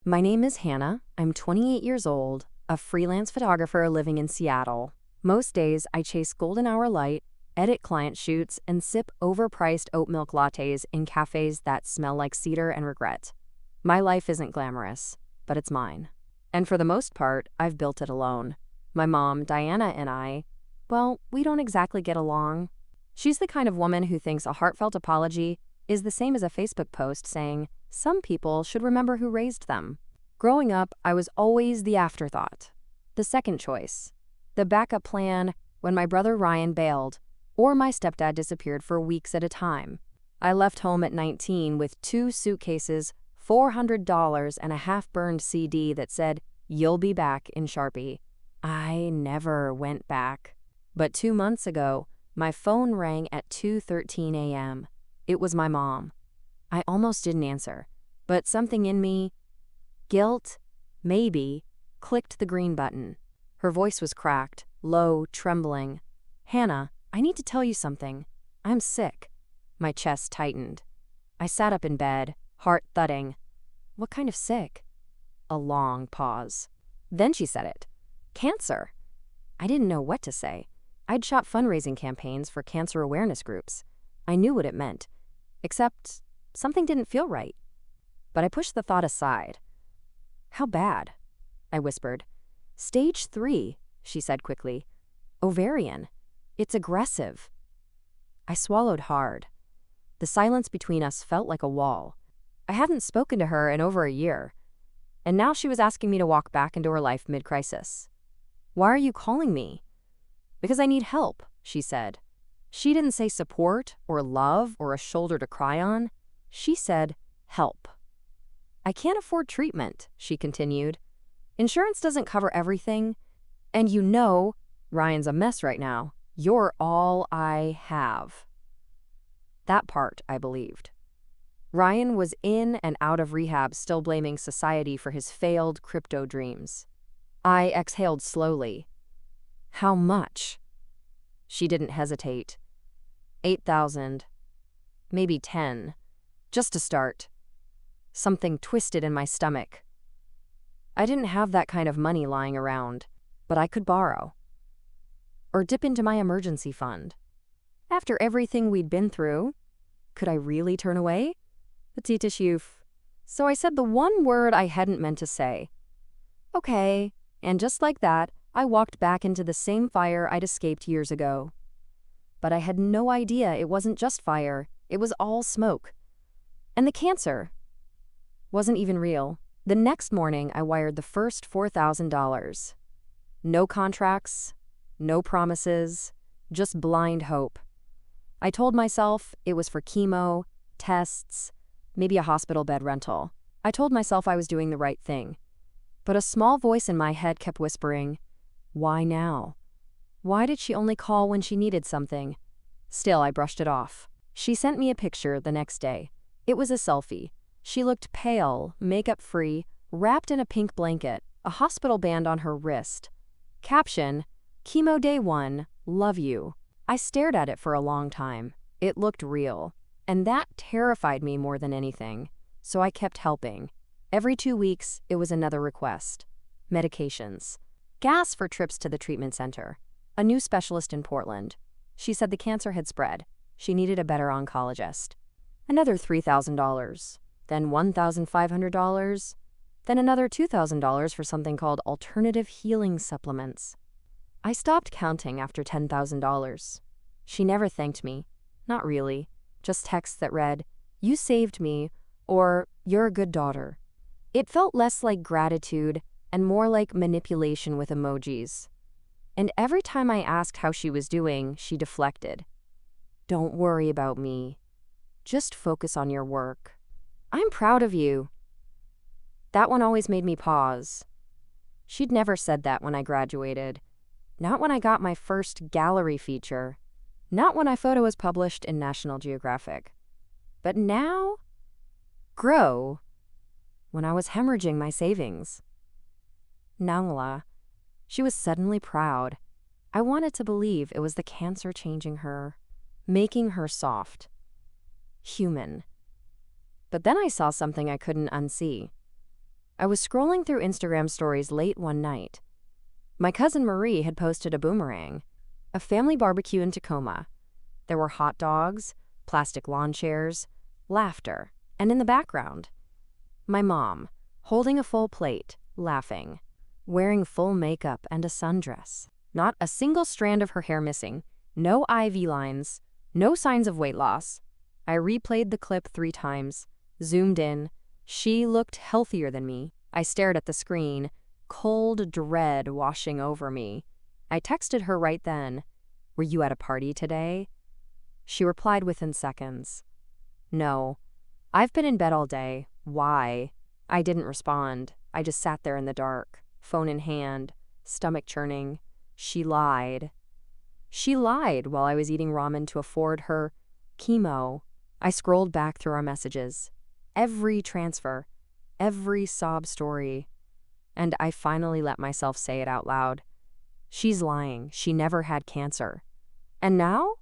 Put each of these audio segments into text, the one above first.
My name is Hannah. I'm 28 years old, a freelance photographer living in Seattle. Most days, I chase golden hour light, edit client shoots, and sip overpriced oat milk lattes in cafes that smell like cedar and regret. My life isn't glamorous, but it's mine. And for the most part, I've built it alone. My mom, Diana, and I, well, we don't exactly get along. She's the kind of woman who thinks a heartfelt apology is the same as a Facebook post saying, some people should remember who raised them. Growing up, I was always the afterthought, the second choice, the backup plan when my brother Ryan bailed or my stepdad disappeared for weeks at a time. I left home at 19 with 2 suitcases, $400, and a half-burned CD that said, "You'll be back," in Sharpie. I never went back. But 2 months ago, my phone rang at 2:13 a.m. It was my mom. I almost didn't answer, but something in me, guilt, maybe, clicked the green button. Her voice was cracked, low, trembling. "Hannah, I need to tell you something. I'm sick." My chest tightened. I sat up in bed, heart thudding. "What kind of sick?" A long pause. Then she said it. "Cancer." I didn't know what to say. I'd shot fundraising campaigns for cancer awareness groups. I knew what it meant. Except, something didn't feel right. But I pushed the thought aside. "How bad?" I whispered. "Stage 3, she said quickly. "Ovarian. It's aggressive." I swallowed hard. The silence between us felt like a wall. I hadn't spoken to her in over a year. And now she was asking me to walk back into her life mid-crisis. "Why are you calling me?" "Because I need help," she said. She didn't say support or love or a shoulder to cry on. She said help. "I can't afford treatment," she continued. "Insurance doesn't cover everything. And you know, Ryan's a mess right now. You're all I have." That part I believed. Ryan was in and out of rehab, still blaming society for his failed crypto dreams. I exhaled slowly. "How much?" She didn't hesitate. 8,000. Maybe 10. Just to start. Something twisted in my stomach. I didn't have that kind of money lying around, but I could borrow. Or dip into my emergency fund. After everything we'd been through, could I really turn away? Petite chef. So I said the one word I hadn't meant to say. "Okay." And just like that, I walked back into the same fire I'd escaped years ago. But I had no idea it wasn't just fire, it was all smoke. And the cancer wasn't even real. The next morning, I wired the first $4,000. No contracts, no promises, just blind hope. I told myself it was for chemo, tests, maybe a hospital bed rental. I told myself I was doing the right thing. But a small voice in my head kept whispering, "Why now? Why did she only call when she needed something?" Still, I brushed it off. She sent me a picture the next day. It was a selfie. She looked pale, makeup-free, wrapped in a pink blanket, a hospital band on her wrist. Caption, "Chemo day 1, love you." I stared at it for a long time. It looked real. And that terrified me more than anything. So I kept helping. Every 2 weeks, it was another request. Medications. Gas for trips to the treatment center. A new specialist in Portland. She said the cancer had spread. She needed a better oncologist. Another $3,000. Then $1,500. Then another $2,000 for something called alternative healing supplements. I stopped counting after $10,000. She never thanked me. Not really. Just texts that read, "You saved me," or "You're a good daughter." It felt less like gratitude and more like manipulation with emojis. And every time I asked how she was doing, she deflected. "Don't worry about me. Just focus on your work. I'm proud of you." That one always made me pause. She'd never said that when I graduated. Not when I got my first gallery feature. Not when my photo was published in National Geographic. But now? Grow. When I was hemorrhaging my savings. Nangla. She was suddenly proud. I wanted to believe it was the cancer changing her, making her soft. Human. But then I saw something I couldn't unsee. I was scrolling through Instagram stories late one night. My cousin Marie had posted a boomerang, a family barbecue in Tacoma. There were hot dogs, plastic lawn chairs, laughter, and in the background, my mom, holding a full plate, laughing, wearing full makeup and a sundress. Not a single strand of her hair missing, no IV lines, no signs of weight loss. I replayed the clip 3 times, zoomed in. She looked healthier than me. I stared at the screen, cold dread washing over me. I texted her right then, "Were you at a party today?" She replied within seconds, "No. I've been in bed all day. Why?" I didn't respond. I just sat there in the dark, phone in hand, stomach churning. She lied. She lied while I was eating ramen to afford her chemo. I scrolled back through our messages. Every transfer, every sob story. And I finally let myself say it out loud. She's lying. She never had cancer. And now?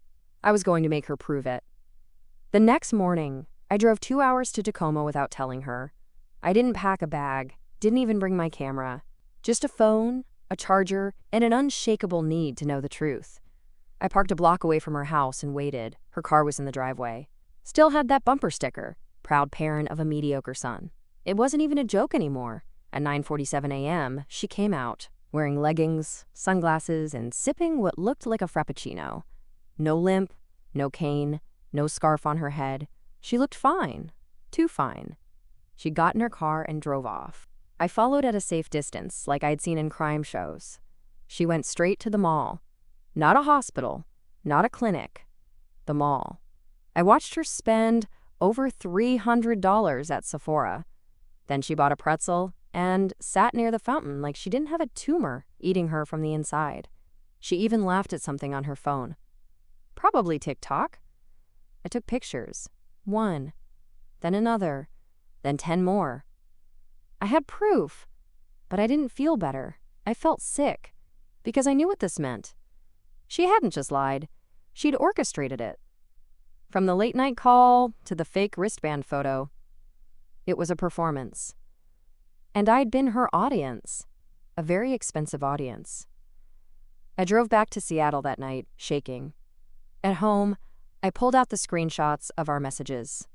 I was going to make her prove it. The next morning, I drove 2 hours to Tacoma without telling her. I didn't pack a bag, didn't even bring my camera. Just a phone, a charger, and an unshakable need to know the truth. I parked a block away from her house and waited. Her car was in the driveway. Still had that bumper sticker, proud parent of a mediocre son. It wasn't even a joke anymore. At 9:47 a.m., she came out, wearing leggings, sunglasses, and sipping what looked like a frappuccino. No limp, no cane, no scarf on her head. She looked fine, too fine. She got in her car and drove off. I followed at a safe distance, like I'd seen in crime shows. She went straight to the mall. Not a hospital, not a clinic. The mall. I watched her spend over $300 at Sephora. Then she bought a pretzel and sat near the fountain like she didn't have a tumor eating her from the inside. She even laughed at something on her phone. Probably TikTok. I took pictures. 1, then another, then 10 more. I had proof, but I didn't feel better. I felt sick, because I knew what this meant. She hadn't just lied. She'd orchestrated it. From the late-night call to the fake wristband photo, it was a performance. And I'd been her audience, a very expensive audience. I drove back to Seattle that night, shaking. At home, I pulled out the screenshots of our messages.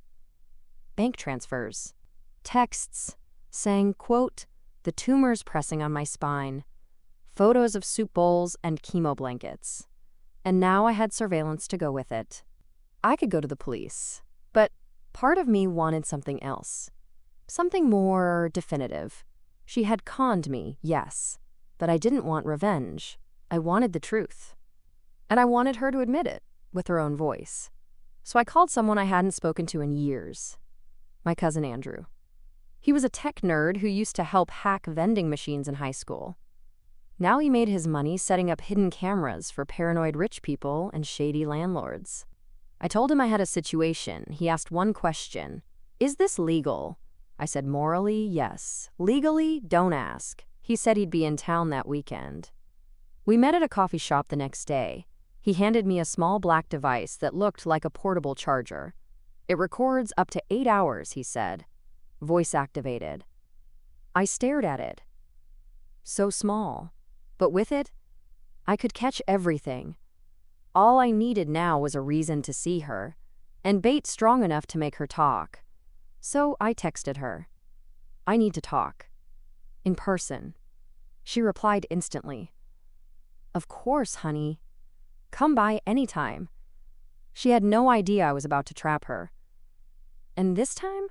Bank transfers, texts saying, quote, "The tumor's pressing on my spine," photos of soup bowls and chemo blankets. And now I had surveillance to go with it. I could go to the police, but part of me wanted something else. Something more definitive. She had conned me, yes, but I didn't want revenge. I wanted the truth. And I wanted her to admit it, with her own voice. So I called someone I hadn't spoken to in years. My cousin Andrew. He was a tech nerd who used to help hack vending machines in high school. Now he made his money setting up hidden cameras for paranoid rich people and shady landlords. I told him I had a situation. He asked one question. "Is this legal?" I said, "Morally, yes. Legally, don't ask." He said he'd be in town that weekend. We met at a coffee shop the next day. He handed me a small black device that looked like a portable charger. "It records up to 8 hours," he said. Voice activated. I stared at it. So small. But with it, I could catch everything. All I needed now was a reason to see her, and bait strong enough to make her talk. So I texted her. "I need to talk. In person." She replied instantly. "Of course, honey. Come by anytime." She had no idea I was about to trap her. And this time,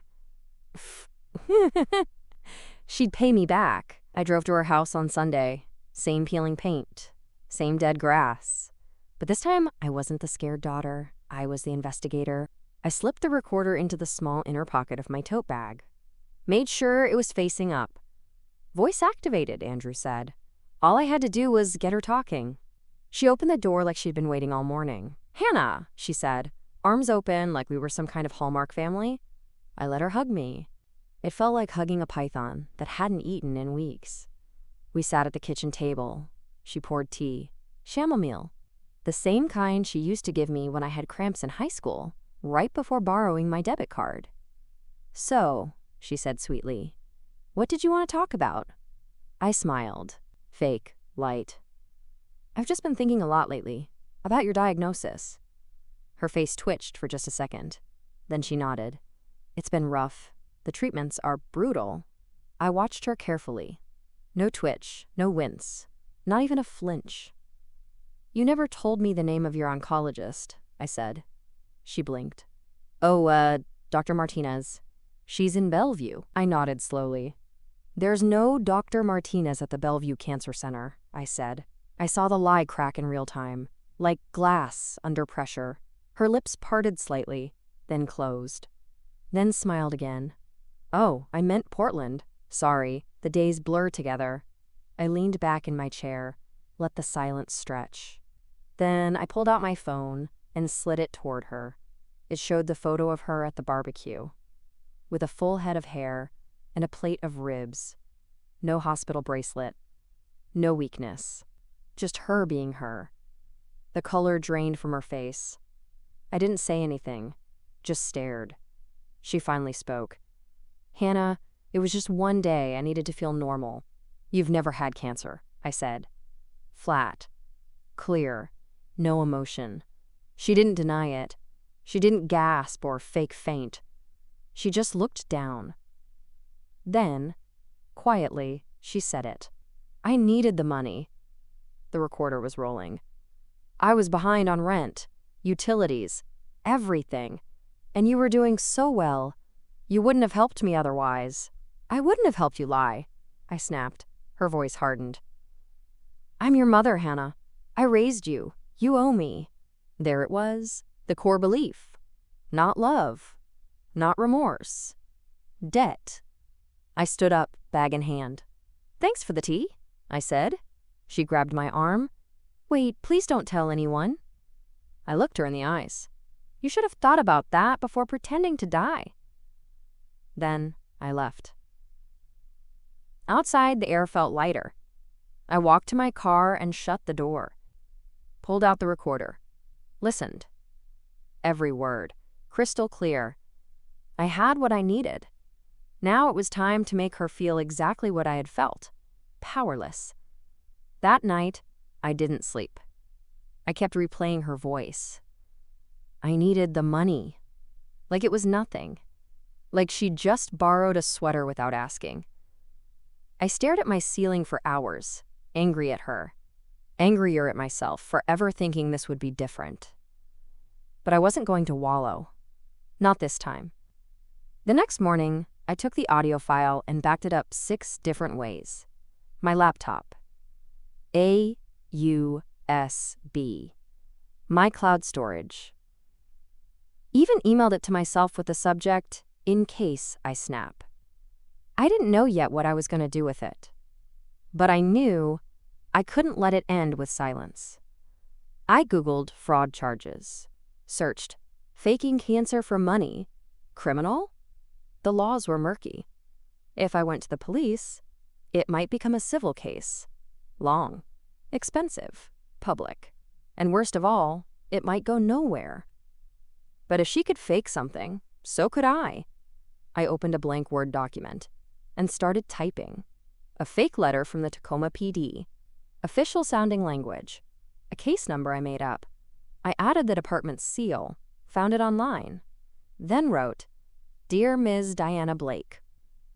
she'd pay me back. I drove to her house on Sunday. Same peeling paint, same dead grass. But this time, I wasn't the scared daughter. I was the investigator. I slipped the recorder into the small inner pocket of my tote bag. Made sure it was facing up. "Voice activated," Andrew said. All I had to do was get her talking. She opened the door like she'd been waiting all morning. "Hannah," she said, arms open like we were some kind of Hallmark family. I let her hug me. It felt like hugging a python that hadn't eaten in weeks. We sat at the kitchen table. She poured tea, chamomile, the same kind she used to give me when I had cramps in high school, right before borrowing my debit card. "So," she said sweetly, What did you want to talk about? I smiled. Fake, light. I've just been thinking a lot lately about your diagnosis. Her face twitched for just a second. Then she nodded. It's been rough. The treatments are brutal. I watched her carefully. No twitch, no wince, not even a flinch. You never told me the name of your oncologist, I said. She blinked. Oh, Dr. Martinez. She's in Bellevue. I nodded slowly. There's no Dr. Martinez at the Bellevue Cancer Center, I said. I saw the lie crack in real time, like glass under pressure. Her lips parted slightly, then closed. Then smiled again. Oh, I meant Portland. Sorry, the days blur together. I leaned back in my chair, let the silence stretch. Then I pulled out my phone and slid it toward her. It showed the photo of her at the barbecue, with a full head of hair and a plate of ribs. No hospital bracelet. No weakness. Just her being her. The color drained from her face. I didn't say anything, just stared. She finally spoke. Hannah, it was just one day I needed to feel normal. You've never had cancer, I said. Flat. Clear. No emotion. She didn't deny it. She didn't gasp or fake faint. She just looked down. Then, quietly, she said it. I needed the money. The recorder was rolling. I was behind on rent, utilities, everything. And you were doing so well. You wouldn't have helped me otherwise. I wouldn't have helped you lie, I snapped. Her voice hardened. I'm your mother, Hannah. I raised you. You owe me. There it was, the core belief. Not love. Not remorse. Debt. I stood up, bag in hand. Thanks for the tea, I said. She grabbed my arm. Wait, please don't tell anyone. I looked her in the eyes. You should have thought about that before pretending to die. Then I left. Outside, the air felt lighter. I walked to my car and shut the door. Pulled out the recorder. Listened. Every word, crystal clear. I had what I needed. Now it was time to make her feel exactly what I had felt. Powerless. That night, I didn't sleep. I kept replaying her voice. I needed the money. Like it was nothing. Like she'd just borrowed a sweater without asking. I stared at my ceiling for hours, angry at her. Angrier at myself for ever thinking this would be different. But I wasn't going to wallow. Not this time. The next morning, I took the audio file and backed it up 6 different ways. My laptop. AUSB. My cloud storage. Even emailed it to myself with the subject, in case I snap. I didn't know yet what I was going to do with it. But I knew I couldn't let it end with silence. I Googled fraud charges. Searched, faking cancer for money. Criminal? The laws were murky. If I went to the police, it might become a civil case. Long. Expensive. Public. And worst of all, it might go nowhere. But if she could fake something, so could I. I opened a blank Word document and started typing. A fake letter from the Tacoma PD. Official-sounding language. A case number I made up. I added the department's seal, found it online. Then wrote, Dear Ms. Diana Blake,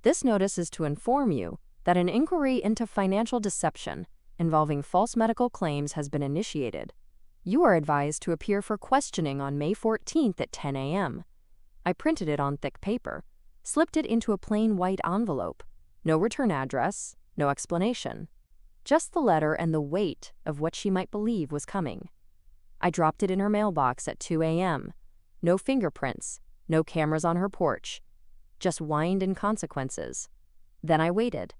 this notice is to inform you that an inquiry into financial deception involving false medical claims has been initiated. You are advised to appear for questioning on May 14th at 10 a.m. I printed it on thick paper, slipped it into a plain white envelope. No return address, no explanation. Just the letter and the weight of what she might believe was coming. I dropped it in her mailbox at 2 a.m. No fingerprints, no cameras on her porch. Just wind and consequences. Then I waited.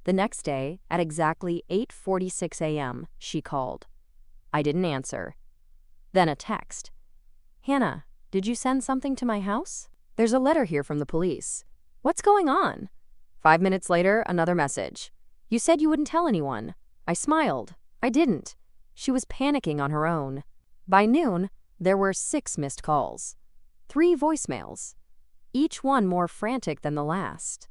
The next day, at exactly 8:46 a.m., she called. I didn't answer. Then a text. Hannah, did you send something to my house? There's a letter here from the police. What's going on? 5 minutes later, another message. You said you wouldn't tell anyone. I smiled. I didn't. She was panicking on her own. By noon, there were 6 missed calls. 3 voicemails. Each one more frantic than the last.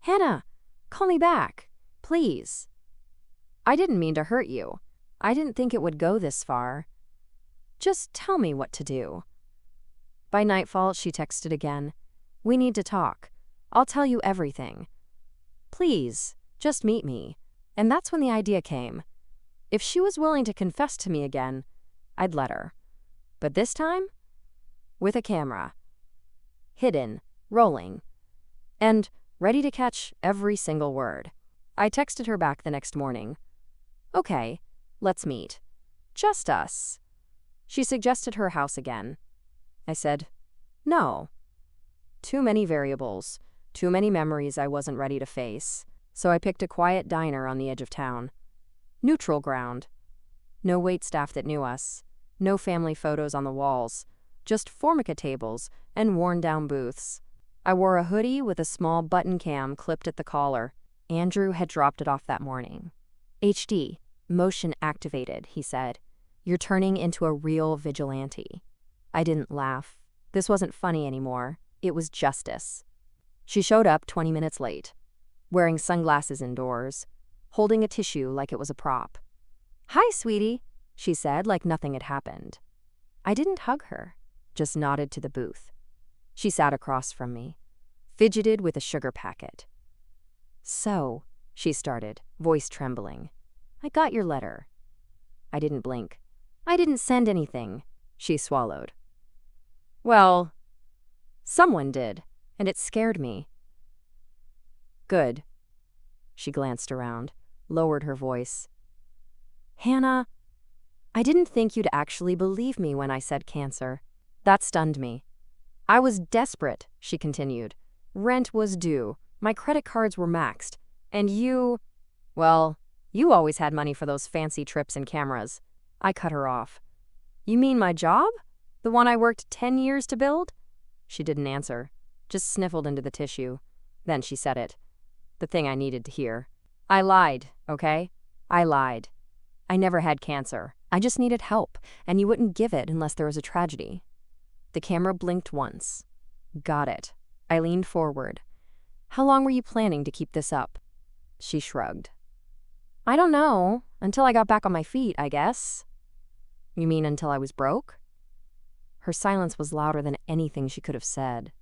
Hannah, call me back, please. I didn't mean to hurt you. I didn't think it would go this far. Just tell me what to do. By nightfall, she texted again. We need to talk. I'll tell you everything. Please, just meet me. And that's when the idea came. If she was willing to confess to me again, I'd let her. But this time, with a camera. Hidden, rolling, and ready to catch every single word. I texted her back the next morning. Okay, let's meet. Just us. She suggested her house again. I said, no. Too many variables, too many memories I wasn't ready to face. So I picked a quiet diner on the edge of town. Neutral ground. No waitstaff that knew us. No family photos on the walls. Just Formica tables and worn-down booths. I wore a hoodie with a small button cam clipped at the collar. Andrew had dropped it off that morning. HD, motion activated, he said. You're turning into a real vigilante. I didn't laugh. This wasn't funny anymore. It was justice. She showed up 20 minutes late, wearing sunglasses indoors, holding a tissue like it was a prop. Hi, sweetie, she said like nothing had happened. I didn't hug her, just nodded to the booth. She sat across from me, fidgeted with a sugar packet. So, she started, voice trembling. I got your letter. I didn't blink. I didn't send anything, she swallowed. Well, someone did, and it scared me. Good. She glanced around, lowered her voice. Hannah, I didn't think you'd actually believe me when I said cancer. That stunned me. I was desperate, she continued. Rent was due, my credit cards were maxed, and you always had money for those fancy trips and cameras. I cut her off. You mean my job? The one I worked 10 years to build? She didn't answer, just sniffled into the tissue. Then she said it. The thing I needed to hear. I lied, okay? I lied. I never had cancer. I just needed help, and you wouldn't give it unless there was a tragedy. The camera blinked once. Got it. I leaned forward. How long were you planning to keep this up? She shrugged. I don't know. Until I got back on my feet, I guess. You mean until I was broke? Her silence was louder than anything she could have said.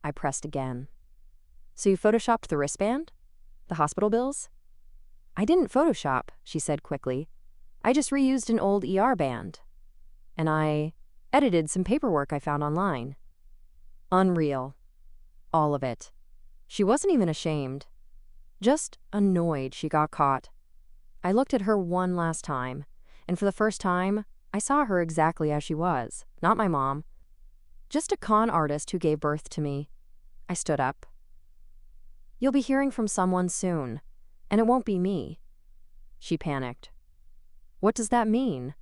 I pressed again. So you photoshopped the wristband? The hospital bills? I didn't Photoshop, she said quickly. I just reused an old ER band. And I edited some paperwork I found online. Unreal. All of it. She wasn't even ashamed. Just annoyed she got caught. I looked at her one last time, and for the first time, I saw her exactly as she was, not my mom. Just a con artist who gave birth to me. I stood up. You'll be hearing from someone soon, and it won't be me. She panicked. What does that mean?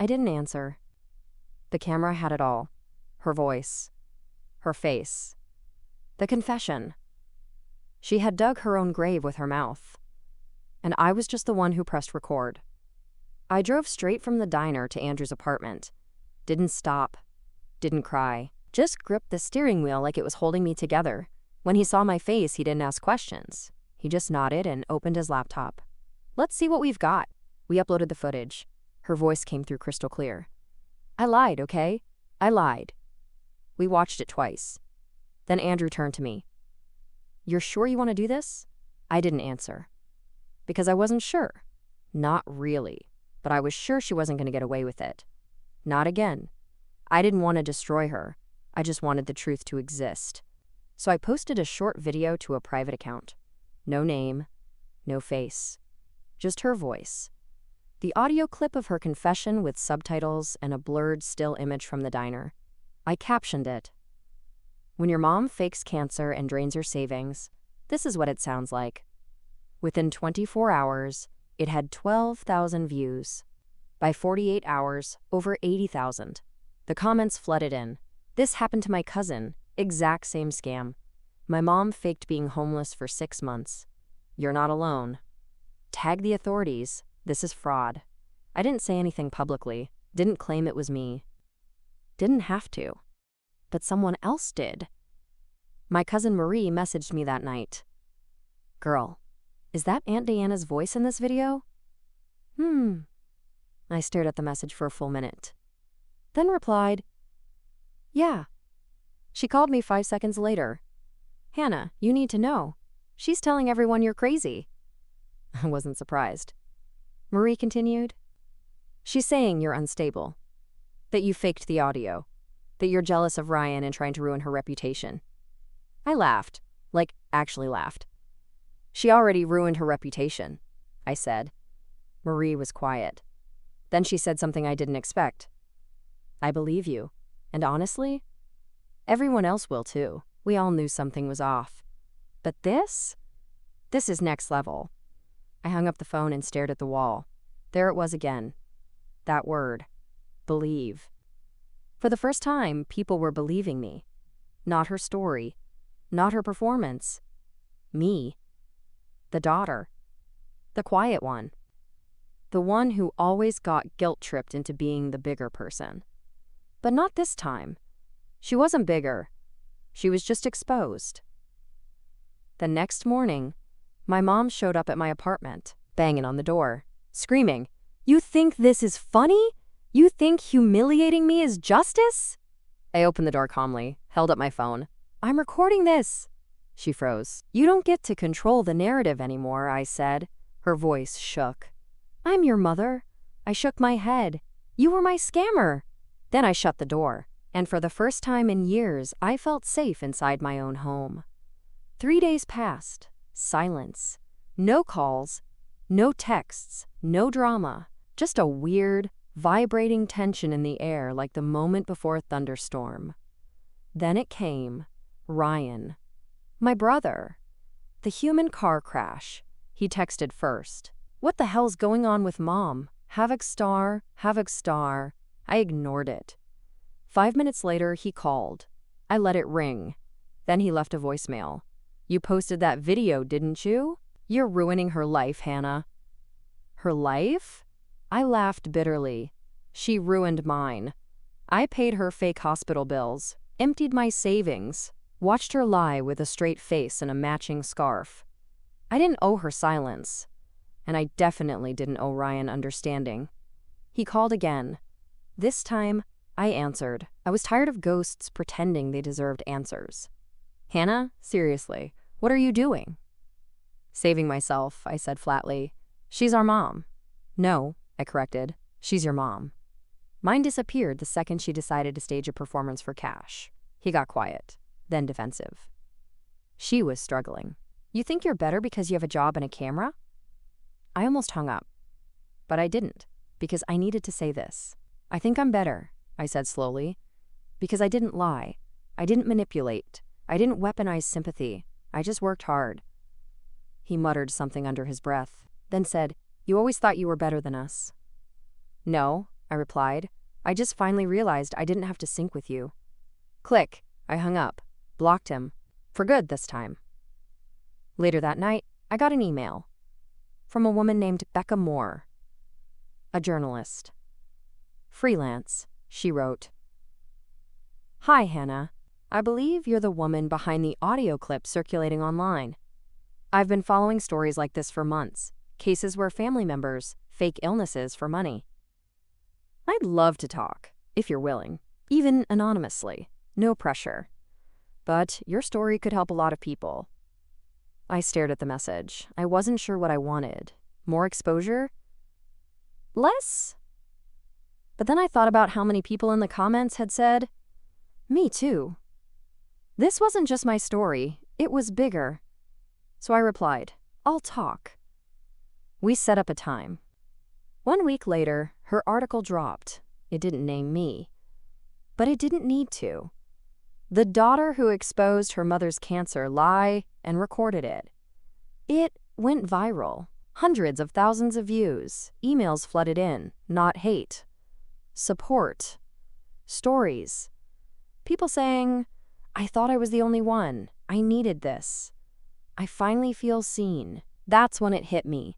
I didn't answer. The camera had it all. Her voice. Her face. The confession. She had dug her own grave with her mouth. And I was just the one who pressed record. I drove straight from the diner to Andrew's apartment. Didn't stop. Didn't cry. Just gripped the steering wheel like it was holding me together. When he saw my face, he didn't ask questions. He just nodded and opened his laptop. Let's see what we've got. We uploaded the footage. Her voice came through crystal clear. I lied, okay? I lied. We watched it twice. Then Andrew turned to me. You're sure you want to do this? I didn't answer. Because I wasn't sure. Not really. But I was sure she wasn't going to get away with it. Not again. I didn't want to destroy her. I just wanted the truth to exist. So I posted a short video to a private account. No name, no face. Just her voice. The audio clip of her confession with subtitles and a blurred still image from the diner. I captioned it. When your mom fakes cancer and drains your savings, this is what it sounds like. Within 24 hours, it had 12,000 views. By 48 hours, over 80,000. The comments flooded in. This happened to my cousin. Exact same scam. My mom faked being homeless for 6 months. You're not alone. Tag the authorities. This is fraud. I didn't say anything publicly. Didn't claim it was me. Didn't have to. But someone else did. My cousin Marie messaged me that night. "Girl, is that Aunt Diana's voice in this video?" I stared at the message for a full minute. Then replied, "Yeah." She called me 5 seconds later. "Hannah, you need to know. She's telling everyone you're crazy." I wasn't surprised. Marie continued, "She's saying you're unstable, that you faked the audio, that you're jealous of Ryan and trying to ruin her reputation." I laughed, like actually laughed. "She already ruined her reputation," I said. Marie was quiet. Then she said something I didn't expect. "I believe you, and honestly, everyone else will too. We all knew something was off. But this is next level." I hung up the phone and stared at the wall. There it was again. That word, believe. For the first time, people were believing me. Not her story, not her performance. Me. The daughter. The quiet one. The one who always got guilt-tripped into being the bigger person. But not this time. She wasn't bigger. She was just exposed. The next morning, my mom showed up at my apartment, banging on the door, screaming, "You think this is funny? You think humiliating me is justice?" I opened the door calmly, held up my phone. "I'm recording this." She froze. "You don't get to control the narrative anymore," I said. Her voice shook. "I'm your mother." I shook my head. "You were my scammer." Then I shut the door, and for the first time in years, I felt safe inside my own home. 3 days passed. Silence. No calls, no texts, no drama. Just a weird, vibrating tension in the air like the moment before a thunderstorm. Then it came. Ryan. My brother. The human car crash. He texted first. "What the hell's going on with Mom? Havoc star, Havoc star." I ignored it. 5 minutes later, he called. I let it ring. Then he left a voicemail. "You posted that video, didn't you? You're ruining her life, Hannah." Her life? I laughed bitterly. She ruined mine. I paid her fake hospital bills, emptied my savings, watched her lie with a straight face and a matching scarf. I didn't owe her silence. And I definitely didn't owe Ryan understanding. He called again. This time, I answered. I was tired of ghosts pretending they deserved answers. "Hannah, seriously, what are you doing?" "Saving myself," I said flatly. "She's our mom." "No," I corrected. "She's your mom." Mine disappeared the second she decided to stage a performance for cash. He got quiet, then defensive. She was struggling. "You think you're better because you have a job and a camera?" I almost hung up. But I didn't, because I needed to say this. "I think I'm better," I said slowly, "because I didn't lie. I didn't manipulate. I didn't weaponize sympathy. I just worked hard." He muttered something under his breath, then said, "You always thought you were better than us." "No," I replied. "I just finally realized I didn't have to sync with you." Click. I hung up, blocked him. For good this time. Later that night, I got an email from a woman named Becca Moore, a journalist. Freelance, she wrote. "Hi, Hannah. I believe you're the woman behind the audio clip circulating online. I've been following stories like this for months, cases where family members fake illnesses for money. I'd love to talk, if you're willing, even anonymously, no pressure. But your story could help a lot of people." I stared at the message. I wasn't sure what I wanted. More exposure? Less? But then I thought about how many people in the comments had said, "Me too." This wasn't just my story, it was bigger. So I replied, "I'll talk." We set up a time. 1 week later, her article dropped. It didn't name me. But it didn't need to. The daughter who exposed her mother's cancer lie and recorded it. It went viral. Hundreds of thousands of views. Emails flooded in, not hate. Support. Stories. People saying, "I thought I was the only one. I needed this. I finally feel seen." That's when it hit me.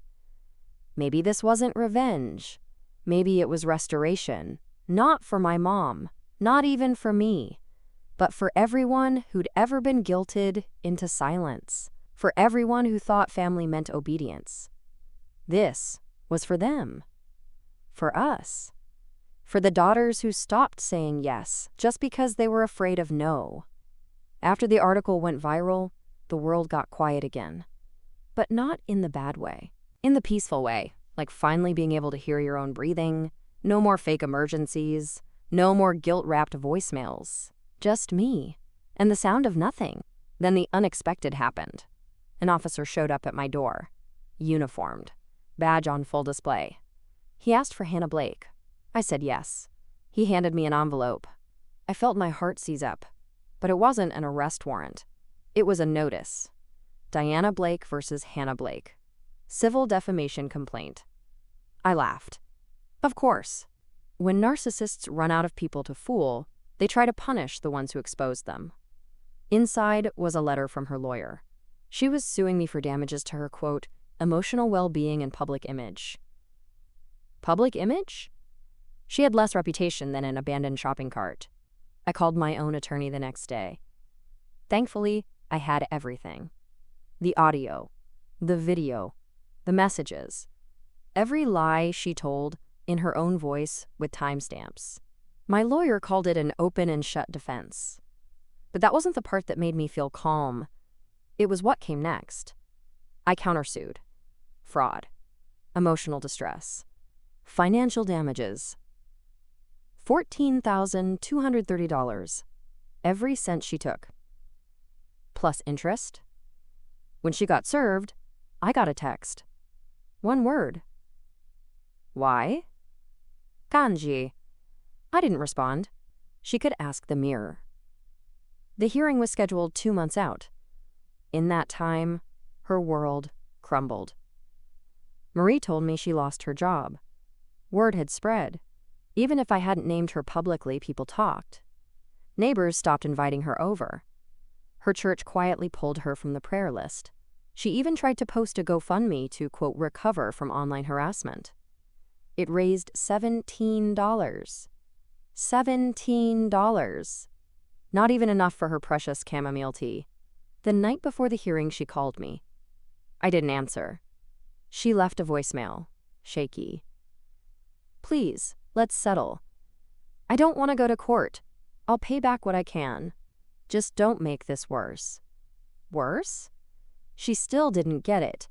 Maybe this wasn't revenge. Maybe it was restoration. Not for my mom. Not even for me. but for everyone who'd ever been guilted into silence, for everyone who thought family meant obedience. This was for them. For us. For the daughters who stopped saying yes just because they were afraid of no. After the article went viral, the world got quiet again. But not in the bad way. In the peaceful way, like finally being able to hear your own breathing, no more fake emergencies, no more guilt-wrapped voicemails. Just me, and the sound of nothing. Then the unexpected happened. An officer showed up at my door, uniformed, badge on full display. He asked for Hannah Blake. I said yes. He handed me an envelope. I felt my heart seize up, but it wasn't an arrest warrant. It was a notice. Diana Blake versus Hannah Blake. Civil defamation complaint. I laughed. Of course. When narcissists run out of people to fool, they try to punish the ones who expose them. Inside was a letter from her lawyer. She was suing me for damages to her, quote, emotional well-being and public image. Public image? She had less reputation than an abandoned shopping cart. I called my own attorney the next day. Thankfully, I had everything. The audio, the video, the messages. Every lie she told in her own voice with timestamps. My lawyer called it an open and shut defense. But that wasn't the part that made me feel calm. It was what came next. I countersued. Fraud. Emotional distress. Financial damages. $14,230. Every cent she took. Plus interest. When she got served, I got a text. One word. Why? Kanji. I didn't respond. She could ask the mirror. The hearing was scheduled 2 months out. In that time, her world crumbled. Marie told me she lost her job. Word had spread. Even if I hadn't named her publicly, people talked. Neighbors stopped inviting her over. Her church quietly pulled her from the prayer list. She even tried to post a GoFundMe to, quote, recover from online harassment. It raised $17. $17. Not even enough for her precious chamomile tea. The night before the hearing, she called me. I didn't answer. She left a voicemail, shaky. Please, let's settle. I don't want to go to court. I'll pay back what I can. Just don't make this worse. Worse? She still didn't get it.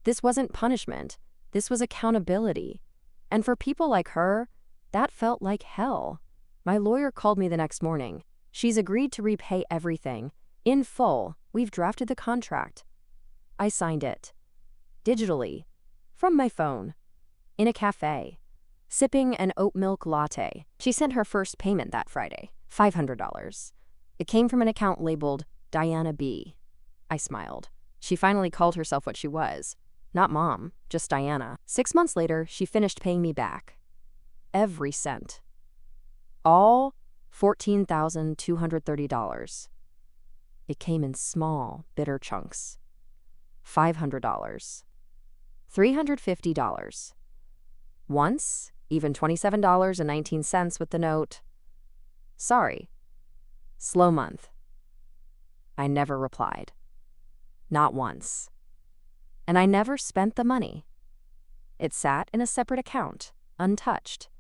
This wasn't punishment. This was accountability. And for people like her, that felt like hell. My lawyer called me the next morning. She's agreed to repay everything. In full, we've drafted the contract. I signed it. Digitally. From my phone. In a cafe. Sipping an oat milk latte. She sent her first payment that Friday. $500. It came from an account labeled Diana B. I smiled. She finally called herself what she was. Not mom, just Diana. 6 months later, she finished paying me back. Every cent. All $14,230. It came in small, bitter chunks. $500. $350. Once, even $27.19 with the note, sorry. Slow month. I never replied. Not once. And I never spent the money. It sat in a separate account, untouched,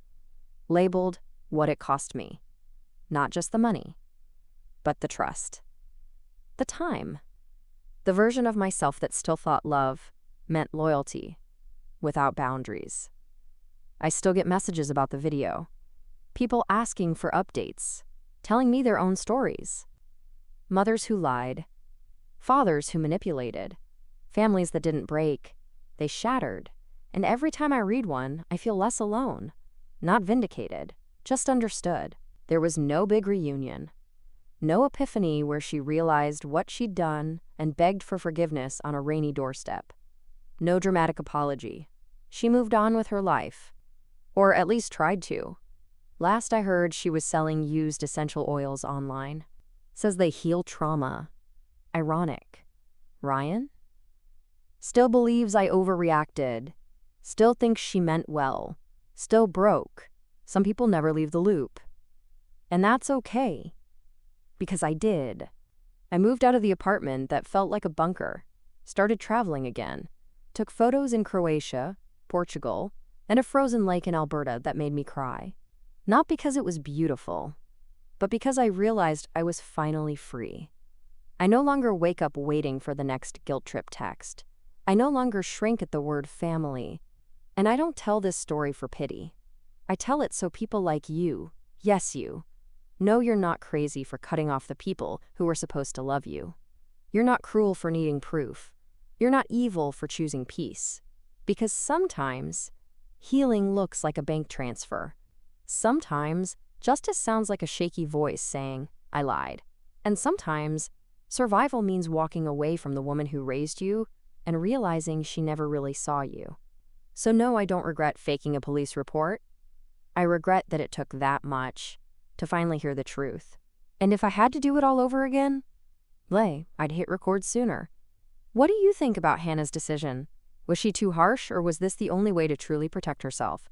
labeled what it cost me. Not just the money, but the trust. The time. The version of myself that still thought love meant loyalty, without boundaries. I still get messages about the video. People asking for updates, telling me their own stories. Mothers who lied. Fathers who manipulated. Families that didn't break. They shattered. And every time I read one, I feel less alone. Not vindicated, just understood. There was no big reunion. No epiphany where she realized what she'd done and begged for forgiveness on a rainy doorstep. No dramatic apology. She moved on with her life. Or at least tried to. Last I heard, she was selling used essential oils online. Says they heal trauma. Ironic. Ryan? Still believes I overreacted. Still thinks she meant well. Still broke. Some people never leave the loop. And that's okay. Because I did. I moved out of the apartment that felt like a bunker, started traveling again, took photos in Croatia, Portugal, and a frozen lake in Alberta that made me cry. Not because it was beautiful, but because I realized I was finally free. I no longer wake up waiting for the next guilt trip text. I no longer shrink at the word family. And I don't tell this story for pity. I tell it so people like you, yes you, know you're not crazy for cutting off the people who were supposed to love you. You're not cruel for needing proof. You're not evil for choosing peace. Because sometimes, healing looks like a bank transfer. Sometimes, justice sounds like a shaky voice saying, I lied. And sometimes, survival means walking away from the woman who raised you and realizing she never really saw you. So no, I don't regret faking a police report. I regret that it took that much to finally hear the truth. And if I had to do it all over again, I'd hit record sooner. What do you think about Hannah's decision? Was she too harsh, or was this the only way to truly protect herself?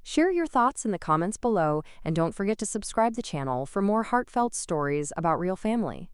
Share your thoughts in the comments below, and don't forget to subscribe to the channel for more heartfelt stories about real family.